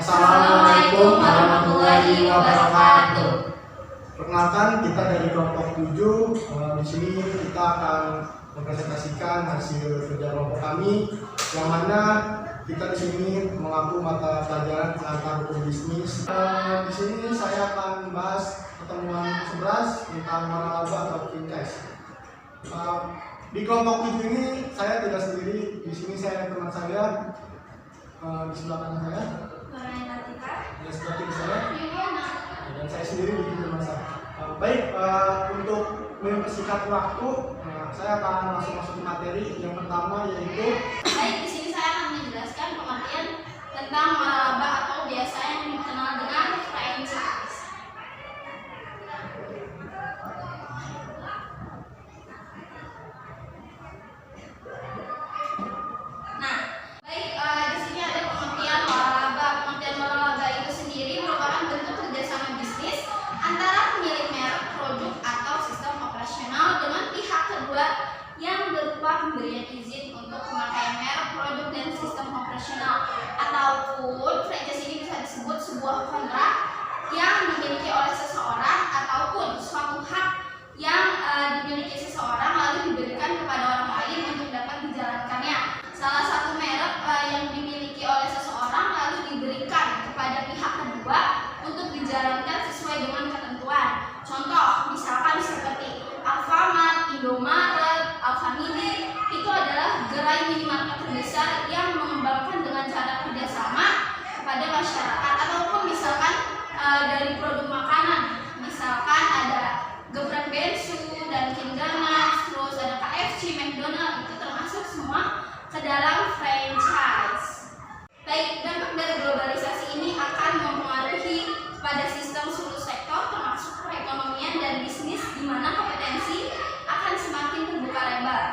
Assalamualaikum warahmatullahi wabarakatuh. Perkenalkan, kita dari kelompok 7. Di sini kita akan mempresentasikan hasil kerja kelompok kami, yang mana kita di sini mengaku mata pelajaran pengantar hukum bisnis. Di sini saya akan membahas pertemuan 11 tentang waralaba atau franchise. Di kelompok 7 ini saya tidak sendiri. Di sini saya teman saya, di sebelah kanan saya. Ya, seperti saya. Dan saya sendiri di teman saya. Baik, untuk mempersingkat waktu, saya akan langsung masuk ke materi yang pertama, yaitu baik, di sini saya akan menjelaskan pengertian tentang waralaba atau biasa yang dikenal dengan franchise. Nah, baik, di sini ada pengertian waralaba. Pengertian waralaba itu sendiri merupakan bentuk kerjasama bisnis antara pemilik merek, produk, atau sistem operasional dengan pihak kedua yang berupa pemberian izin untuk pemakaian merek, produk, dan sistem operasional. Ataupun franchise ini bisa disebut sebuah kontrak yang dimiliki oleh seseorang ataupun suatu hak yang dimiliki seseorang lalu diberikan kepada orang lain untuk dapat dijalankannya. Salah satu merek yang dimiliki oleh seseorang lalu diberikan kepada pihak kedua untuk dijalankan sesuai dengan ketentuan. Contoh, misalkan seperti Alfamart, Indomaret, Alfamidi, itu adalah gerai minimarket terbesar yang mengembangkan dengan cara kerjasama kepada masyarakat. Ataupun misalkan dari produk makanan, misalkan ada Geprek Bensu, Dunkin Donuts, terus ada KFC, McDonald, itu termasuk semua ke dalam franchise. Baik, dampak dari globalisasi ini akan mempengaruhi pada sistem seluruh sektor termasuk perekonomian dan bisnis, di mana kompetensi akan semakin terbuka lebar.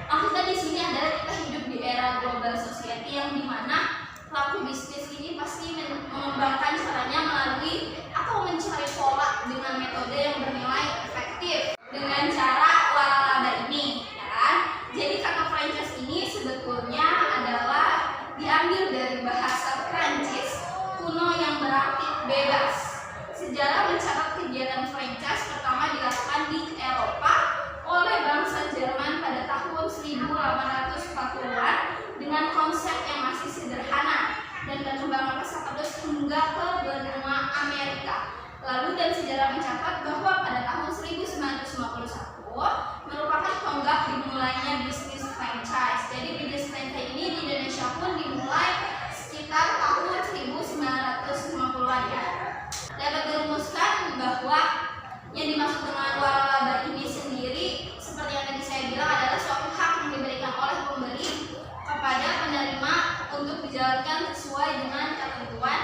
Maksudnya di sini adalah kita hidup di era global society yang dimana pelaku bisnis ini pasti mengembangkan caranya melalui atau mencari pola dengan metode yang bernilai efektif dengan cara waralaba ini, ya kan? Jadi kata franchise ini sebetulnya adalah diambil dari bahasa Prancis kuno yang berarti bebas. Sejarah mencatat kegiatan franchise pertama dilakukan di Eropa oleh bangsa Jerman pada tahun 1840-an dengan konsep yang masih sederhana dan berkembang pesat terus hingga ke benua Amerika. Lalu dan sejarah mencatat bahwa pada tahun 1951 merupakan tonggak dimulainya bisnis franchise. Jadi bisnis franchise ini di Indonesia pun dimulai sekitar tahun 1950-an ya. Dapat dirumuskan bahwa yang dimaksud dengan waralaba ini sendiri seperti yang tadi saya bilang adalah suatu hak yang diberikan oleh pemberi kepada penerima untuk dijalankan sesuai dengan ketentuan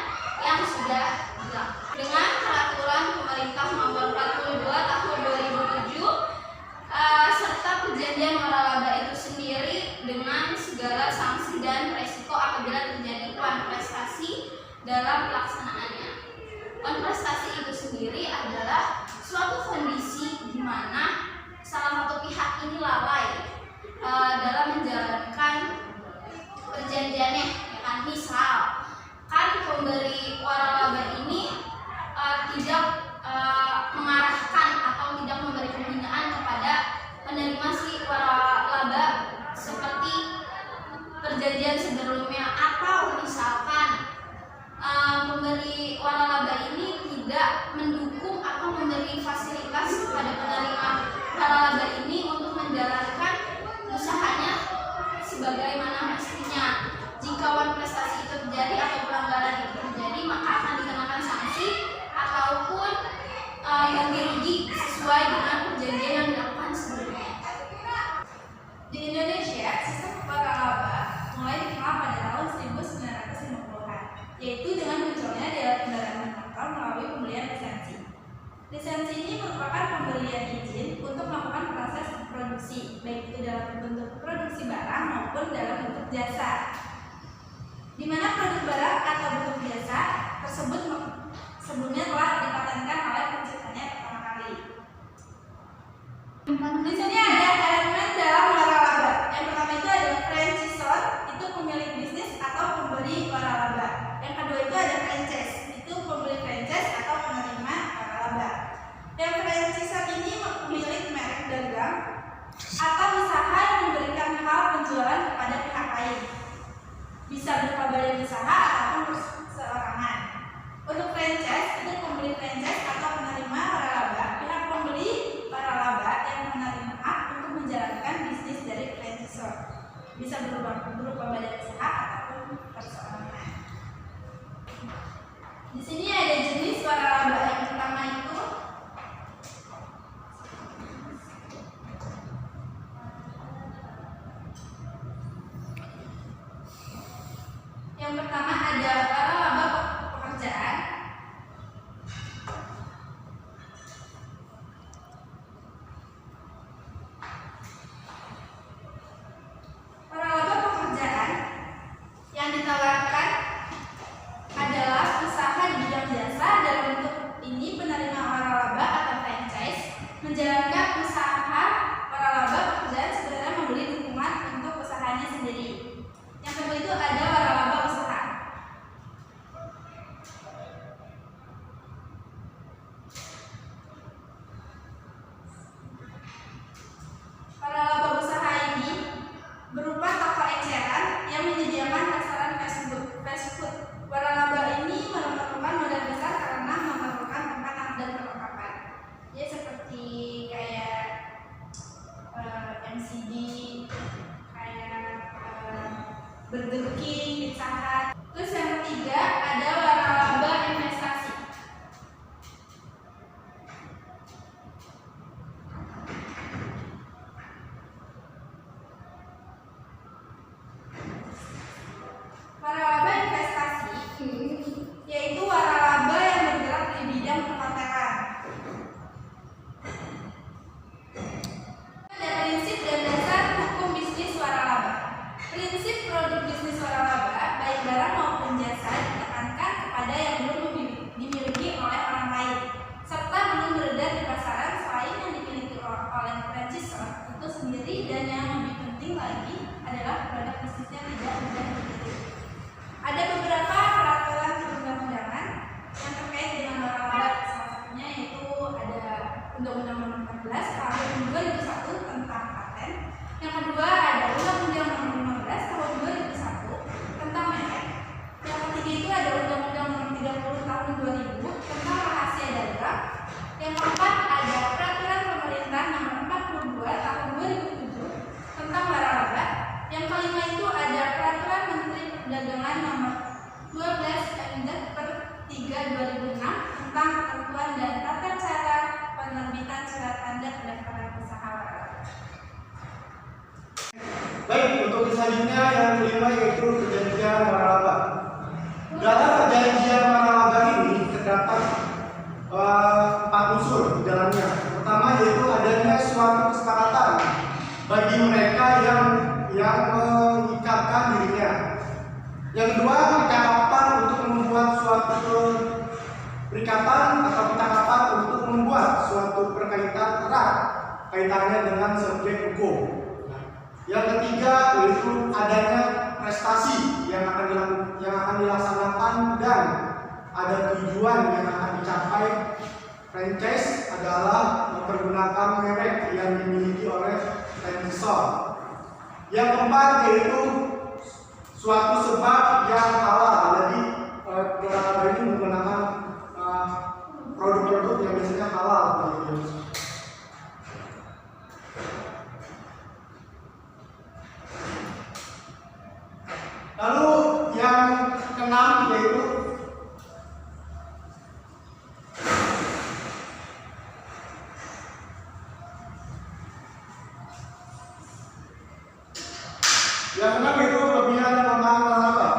yang sudah dilakukan. Dengan peraturan pemerintah nomor 42 tahun 2007 serta perjanjian waralaba itu sendiri dengan segala sanksi dan resiko apabila terjadi prestasi dalam pelaksanaannya. Prestasi itu sendiri adalah suatu kondisi di mana salah satu pihak ini lalai dalam menjalankan perjanjiannya, ya kan? Misal kan pemberi waralaba ini tidak mengarahkan atau tidak memberi pembinaan kepada penerima si waralaba seperti perjanjian sebelumnya, atau misalkan pemberi waralaba ini tidak mendukung atau memberi fasilitas kepada penerima waralaba ini untuk menjalankan usahanya sebagaimana mestinya. Jika prestasi itu terjadi atau pelanggaran itu terjadi, maka akan dikenakan sanksi ataupun ganti rugi sesuai dengan perjanjian yang dilakukan sebelumnya. Di Indonesia, sistem waralaba mulai dikenal pada tahun 1950-an, yaitu dengan munculnya dalam kendaraan motor melalui pembelian lisensi. Lisensi ini merupakan pemberian izin untuk melakukan proses produksi, baik itu dalam bentuk produksi barang maupun dalam bentuk jasa, di mana produk barang atau bentuk jasa tersebut sebelumnya telah dipatenkan oleh penciptanya pertama kali. Di sini ada elemen dalam waralaba. Yang pertama itu adalah franchisor, itu pemilik bisnis atau pemberi waralaba. Yang kedua itu ada franchise. Di sini ada jenis waralaba. Yang pertama itu ada waralaba pekerjaan. Waralaba pekerjaan yang ditawarkan adalah usaha di bidang jasa. Dalam bentuk ini penerima waralaba atau franchise menjalankan usaha waralaba pekerjaan sebenarnya membeli dukungan untuk usahanya sendiri. Yang kedua itu ada waralaba usaha. Waralaba usaha ini berupa toko eceran yang menyediakan restoran fast food. Waralaba ini memerlukan modal besar karena memerlukan tempat dan perlengkapan. Ya seperti kayak MCD, kayak Burger King, Pizza Hut. Terus yang ketiga ada waralaba investasi. Waralaba investasi yaitu waralaba yang bergerak di bidang perhotelan. Ada prinsip dan dasar hukum bisnis waralaba. Prinsip produk bisnis waralaba, baik barang maupun jasa, ditekankan kepada yang belum dimiliki oleh orang lain, serta belum beredar di pasaran selain yang dimiliki oleh franchise itu sendiri, dan yang lebih penting lagi adalah produk bisnisnya tidak mudah ditiru. Ada beberapa peraturan perundang-undangan yang terkait dengan waralaba. Salah satunya yaitu ada Undang-Undang Nomor 14 Tahun 2001 tentang paten. Yang kedua ada Undang-Undang Nomor 15 Tahun 2001 tentang merek. Yang ketiga itu ada Undang-Undang Nomor 30 Tahun 2000 tentang rahasia dagang. Yang keempat ada Peraturan Pemerintah Nomor 42 Tahun 2007 tentang waralaba. Yang kelima itu ada Peraturan Menteri Perdagangan Nomor 12 per 3 2006 tentang ketentuan dan tata cara penerbitan surat tanda pendaftaran usaha waralaba. Baik, untuk selanjutnya yang kelima yaitu perjanjian waralaba. Dalam perjanjian waralaba ini terdapat 4 unsur di dalamnya. Pertama yaitu adanya suatu kesepakatan bagi mereka yang mengikatkan dirinya. Yang kedua, percakapan untuk membuat suatu perikatan atau percakapan untuk membuat suatu perkaitan erat kaitannya dengan subjek hukum. Yang ketiga yaitu adanya prestasi yang akan dilaksanakan dan ada tujuan yang akan dicapai. Franchise adalah mempergunakan merek yang dimiliki oleh franchisor. Yang keempat yaitu suatu sebab yang halal. Jadi waralaba ini menggunakan produk-produk yang biasanya halal. Lalu yang keenam yaitu kelebihan dan kelemahan waralaba.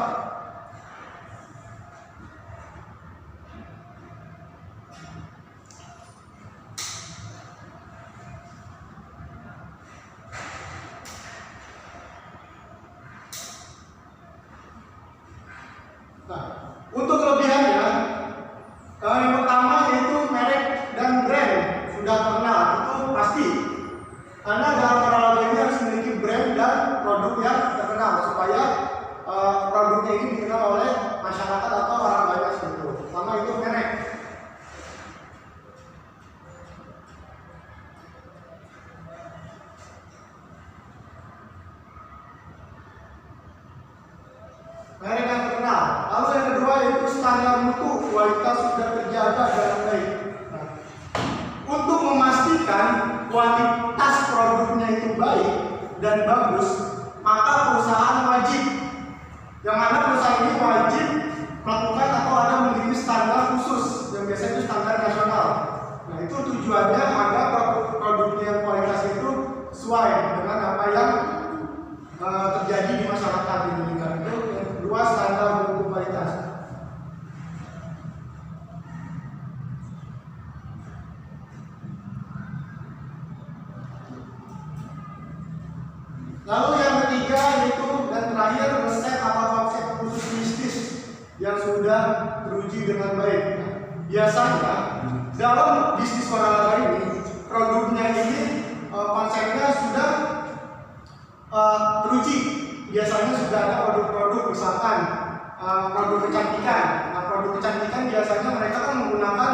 Nah, untuk kelebihannya, yang pertama yaitu merek dan brand sudah terkenal, itu pasti. Karena dalam waralaba ini harus memiliki brand dan produk yang terkenal supaya produknya ini dikenal oleh masyarakat atau orang banyak seperti itu. Pertama itu merek. Merek yang terkenal. Lalu yang kedua yaitu standar mutu, kualitas sudah terjaga dengan baik. Nah, untuk memastikan kualitas produknya itu baik dan bagus, maka perusahaan wajib, yang mana perusahaan ini wajib melakukan atau ada memiliki standar teruji dengan baik. Biasanya dalam bisnis waralaba ini produknya ini konsepnya sudah teruji. Biasanya sudah ada produk-produk misalkan produk kecantikan. Nah, produk kecantikan biasanya mereka kan menggunakan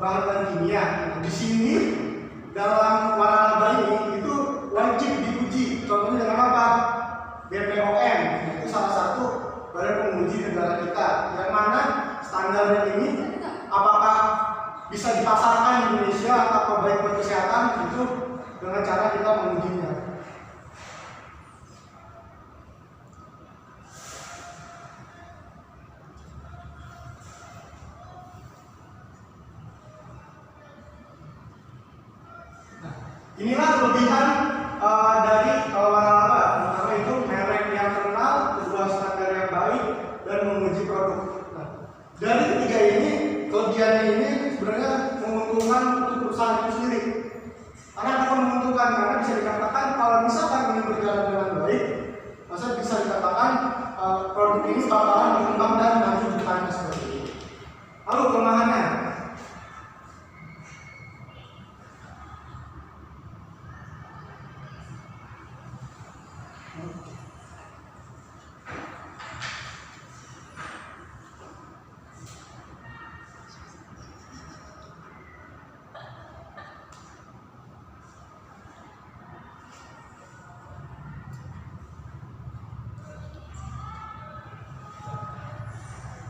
bahan-bahan kimia. Di sini dalam waralaba ini itu wajib diuji. Contohnya dengan apa? BPOM, itu salah satu badan penguji negara kita. Yang mana standarnya ini apakah bisa dipasarkan di Indonesia atau baik buat kesehatan, itu dengan cara kita mengujinya. Inilah kelebihan dari waralaba. Pertama itu merek yang terkenal, kedua standar yang baik, dan menguji produk. Nah, dari ketiga ini, kelebihannya ini sebenarnya menguntungkan untuk perusahaan itu sendiri. Karena akan menguntungkan, karena bisa dikatakan kalau misalkan ini berjalan dengan baik, masa bisa dikatakan produk ini bakalan berkembang dan maju di depannya seperti ini. Lalu kelemahannya,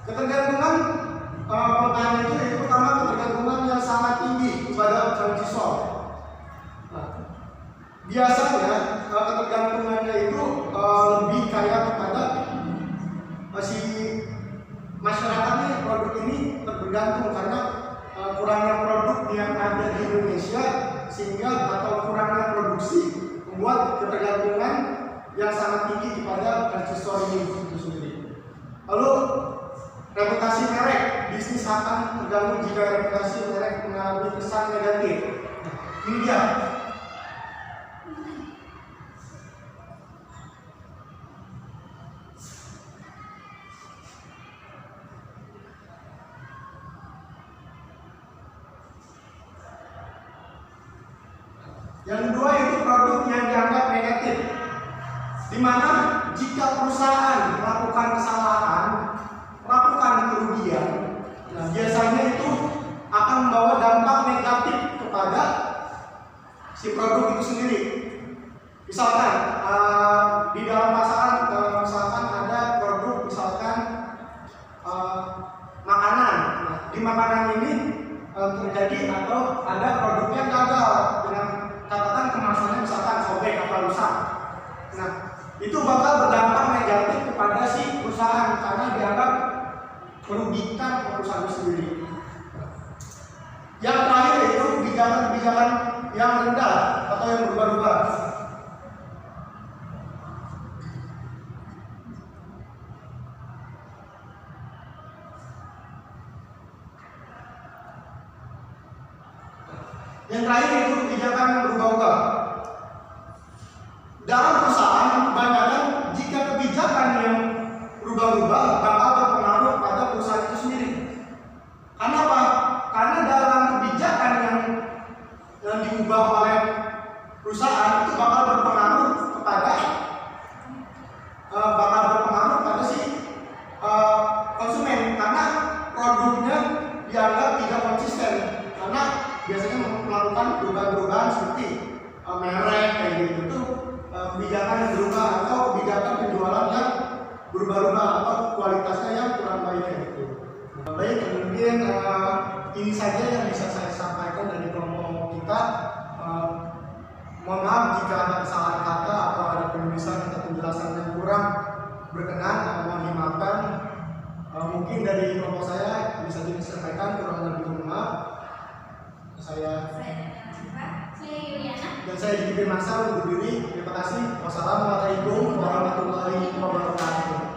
ketergantungan penggunaan itu yaitu pertama ketergantungan yang sangat tinggi kepada transistor. Nah, biasanya ketergantungannya itu lebih kayak kepada si masyarakatnya produk ini tergantung karena kurangnya produk yang ada di Indonesia sehingga atau kurangnya produksi membuat ketergantungan yang sangat tinggi kepada transistor ini itu sendiri. Lalu reputasi merek, bisnis akan terganggu jika reputasi merek mengalami kesan negatif. Ini dia. Yang kedua itu produk yang dianggap negatif, di mana jika perusahaan melakukan kesalahan, melakukan kerugian, nah biasanya itu akan membawa dampak negatif kepada si produk itu sendiri. Misalkan di dalam pasaran, misalkan ada produk misalkan makanan. Nah, di makanan ini terjadi atau ada produk yang gagal dengan catatan kemasannya misalkan sobek atau rusak. Nah, itu bakal berdampak negatif kepada si perusahaan karena dianggap merugikan perusahaan sendiri. Yang terakhir itu kebijakan-kebijakan yang rendah atau yang berubah-ubah. Yang terakhir itu kebijakan yang berubah-ubah. Dalam perusahaan kebanyakan jika kebijakan yang berubah-ubah bakal berpengaruh pada perusahaan itu sendiri. Karena apa? Karena dalam kebijakan yang diubah oleh perusahaan itu bakal berpengaruh kepada si konsumen karena produknya dianggap tidak konsisten karena biasanya melakukan perubahan-perubahan seperti merek kayak gitu itu kebijakan yang berubah atau kebijakan penjualan yang berubah-ubah atau kualitasnya yang kurang baik kayak gitu. Baik, mungkin ini saja yang bisa saya sampaikan dari kelompok kita. Mohon maaf jika ada kesalahan kata atau ada penulisan atau penjelasan yang kurang berkenan, mohon dimaafkan. Mungkin dari kelompok saya bisa disampaikan, kurang lebih mohon maaf. Saya Yuliana dan saya Diki Masa undur diri. Terima kasih. Wassalamualaikum warahmatullahi wabarakatuh.